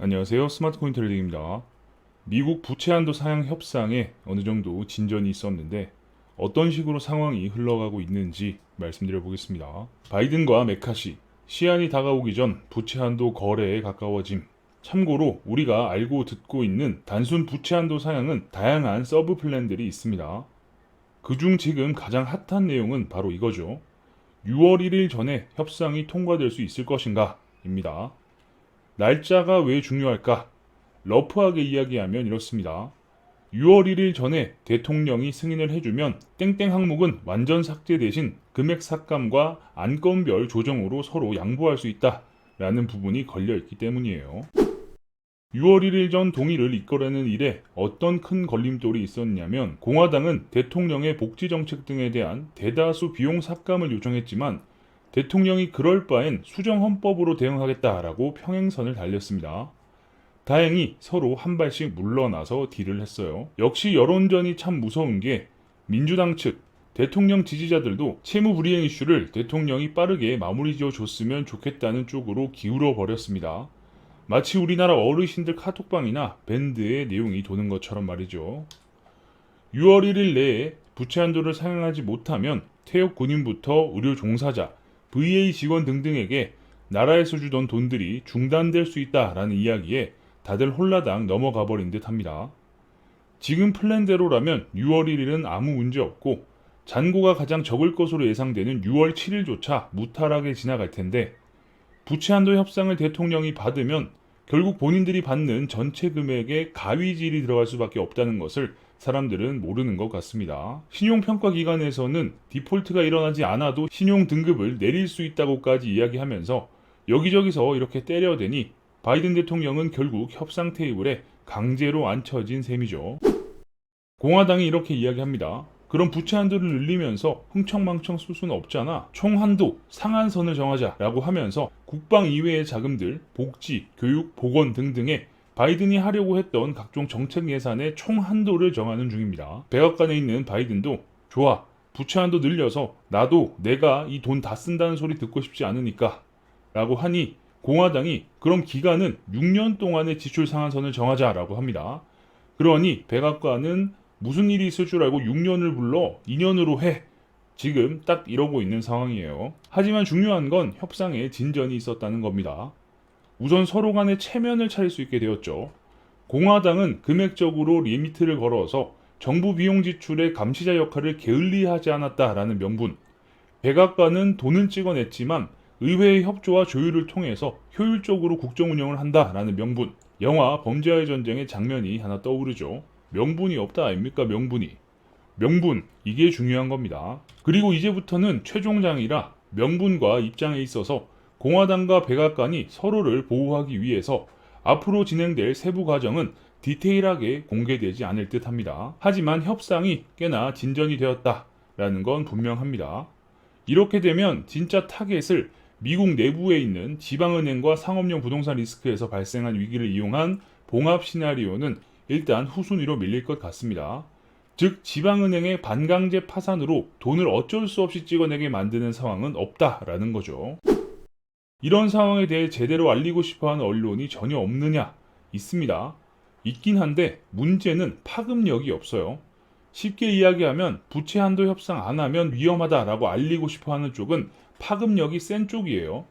안녕하세요. 스마트코인 트레이딩입니다. 미국 부채 한도 상향 협상에 어느 정도 진전이 있었는데 어떤 식으로 상황이 흘러가고 있는지 말씀드려 보겠습니다. 바이든과 메카시, 시한이 다가오기 전 부채 한도 거래에 가까워짐. 참고로 우리가 알고 듣고 있는 단순 부채 한도 상향은 다양한 서브 플랜들이 있습니다. 그중 지금 가장 핫한 내용은 바로 이거죠. 6월 1일 전에 협상이 통과될 수 있을 것인가? 입니다. 날짜가 왜 중요할까? 러프하게 이야기하면 이렇습니다. 6월 1일 전에 대통령이 승인을 해주면 땡땡 항목은 완전 삭제 대신 금액 삭감과 안건별 조정으로 서로 양보할 수 있다 라는 부분이 걸려있기 때문이에요. 6월 1일 전 동의를 이끌어내는 일에 어떤 큰 걸림돌이 있었냐면 공화당은 대통령의 복지 정책 등에 대한 대다수 비용 삭감을 요청했지만 대통령이 그럴 바엔 수정 헌법으로 대응하겠다라고 평행선을 달렸습니다. 다행히 서로 한 발씩 물러나서 딜을 했어요. 역시 여론전이 참 무서운 게 민주당 측 대통령 지지자들도 채무 불이행 이슈를 대통령이 빠르게 마무리 지어 줬으면 좋겠다는 쪽으로 기울어 버렸습니다. 마치 우리나라 어르신들 카톡방이나 밴드의 내용이 도는 것처럼 말이죠. 6월 1일 내에 부채 한도를 상향하지 못하면 퇴역 군인부터 의료 종사자, VA 직원 등등에게 나라에서 주던 돈들이 중단될 수 있다라는 이야기에 다들 홀라당 넘어가 버린 듯 합니다. 지금 플랜대로라면 6월 1일은 아무 문제 없고 잔고가 가장 적을 것으로 예상되는 6월 7일조차 무탈하게 지나갈 텐데 부채 한도 협상을 대통령이 받으면 결국 본인들이 받는 전체 금액에 가위질이 들어갈 수밖에 없다는 것을 사람들은 모르는 것 같습니다. 신용평가기관에서는 디폴트가 일어나지 않아도 신용 등급을 내릴 수 있다고까지 이야기하면서 여기저기서 이렇게 때려대니 바이든 대통령은 결국 협상 테이블에 강제로 앉혀진 셈이죠. 공화당이 이렇게 이야기합니다. 그럼 부채 한도를 늘리면서 흥청망청 쓸 수는 없잖아. 총 한도, 상한선을 정하자라고 하면서 국방 이외의 자금들, 복지, 교육, 보건 등등에 바이든이 하려고 했던 각종 정책 예산의 총 한도를 정하는 중입니다. 백악관에 있는 바이든도 좋아, 부채 한도 늘려서 나도 내가 이 돈 다 쓴다는 소리 듣고 싶지 않으니까 라고 하니 공화당이 그럼 기간은 6년 동안의 지출 상한선을 정하자라고 합니다. 그러니 백악관은 무슨 일이 있을 줄 알고 6년을 불러 2년으로 해. 지금 딱 이러고 있는 상황이에요. 하지만 중요한 건 협상에 진전이 있었다는 겁니다. 우선 서로 간에 체면을 차릴 수 있게 되었죠. 공화당은 금액적으로 리미트를 걸어서 정부 비용 지출의 감시자 역할을 게을리하지 않았다라는 명분. 백악관은 돈을 찍어냈지만 의회의 협조와 조율을 통해서 효율적으로 국정 운영을 한다라는 명분. 영화 범죄와의 전쟁의 장면이 하나 떠오르죠. 명분이 없다 아닙니까? 명분, 이게 중요한 겁니다. 그리고 이제부터는 최종장이라 명분과 입장에 있어서 공화당과 백악관이 서로를 보호하기 위해서 앞으로 진행될 세부 과정은 디테일하게 공개되지 않을 듯 합니다. 하지만 협상이 꽤나 진전이 되었다라는 건 분명합니다. 이렇게 되면 진짜 타겟을 미국 내부에 있는 지방은행과 상업용 부동산 리스크에서 발생한 위기를 이용한 봉합 시나리오는 일단 후순위로 밀릴 것 같습니다. 즉 지방은행의 반강제 파산으로 돈을 어쩔 수 없이 찍어내게 만드는 상황은 없다라는 거죠. 이런 상황에 대해 제대로 알리고 싶어하는 언론이 전혀 없느냐? 있습니다. 있긴 한데 문제는 파급력이 없어요. 쉽게 이야기하면 부채 한도 협상 안 하면 위험하다라고 알리고 싶어하는 쪽은 파급력이 센 쪽이에요.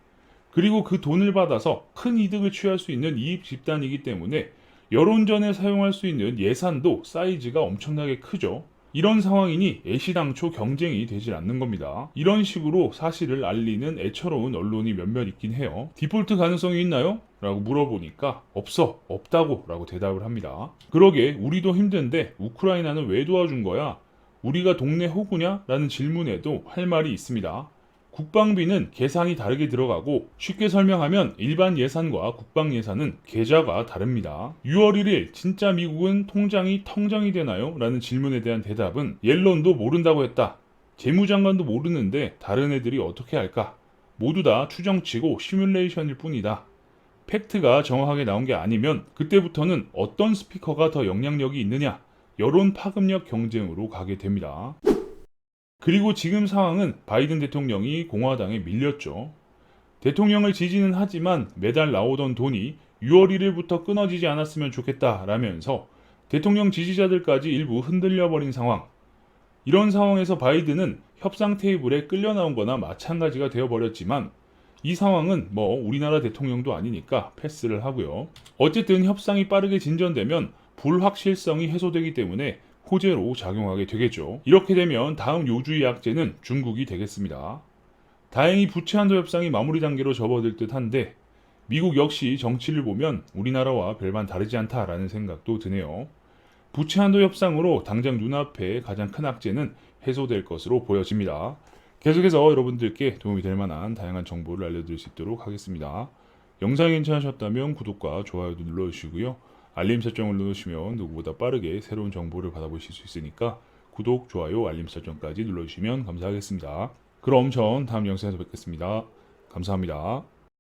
그리고 그 돈을 받아서 큰 이득을 취할 수 있는 이익 집단이기 때문에 여론전에 사용할 수 있는 예산도 사이즈가 엄청나게 크죠. 이런 상황이니 애시당초 경쟁이 되질 않는 겁니다. 이런 식으로 사실을 알리는 애처로운 언론이 몇몇 있긴 해요. 디폴트 가능성이 있나요? 라고 물어보니까 없다고 라고 대답을 합니다. 그러게 우리도 힘든데 우크라이나는 왜 도와준 거야? 우리가 동네 호구냐? 라는 질문에도 할 말이 있습니다. 국방비는 계산이 다르게 들어가고 쉽게 설명하면 일반 예산과 국방 예산은 계좌가 다릅니다. 6월 1일 진짜 미국은 통장이 텅정이 되나요? 라는 질문에 대한 대답은 옐런도 모른다고 했다. 재무장관도 모르는데 다른 애들이 어떻게 할까? 모두 다 추정치고 시뮬레이션일 뿐이다. 팩트가 정확하게 나온 게 아니면 그때부터는 어떤 스피커가 더 영향력이 있느냐? 여론 파급력 경쟁으로 가게 됩니다. 그리고 지금 상황은 바이든 대통령이 공화당에 밀렸죠. 대통령을 지지는 하지만 매달 나오던 돈이 6월 1일부터 끊어지지 않았으면 좋겠다라면서 대통령 지지자들까지 일부 흔들려버린 상황. 이런 상황에서 바이든은 협상 테이블에 끌려 나온 거나 마찬가지가 되어버렸지만 이 상황은 우리나라 대통령도 아니니까 패스를 하고요. 어쨌든 협상이 빠르게 진전되면 불확실성이 해소되기 때문에 호재로 작용하게 되겠죠. 이렇게 되면 다음 요주의 약제는 중국이 되겠습니다. 다행히 부채한도 협상이 마무리 단계로 접어들 듯한데 미국 역시 정치를 보면 우리나라와 별반 다르지 않다라는 생각도 드네요. 부채한도 협상으로 당장 눈앞에 가장 큰 악재는 해소될 것으로 보여집니다. 계속해서 여러분들께 도움이 될 만한 다양한 정보를 알려드릴 수 있도록 하겠습니다. 영상이 괜찮으셨다면 구독과 좋아요도 눌러주시고요. 알림 설정을 누르시면 누구보다 빠르게 새로운 정보를 받아보실 수 있으니까 구독, 좋아요, 알림 설정까지 눌러주시면 감사하겠습니다. 그럼 전 다음 영상에서 뵙겠습니다. 감사합니다.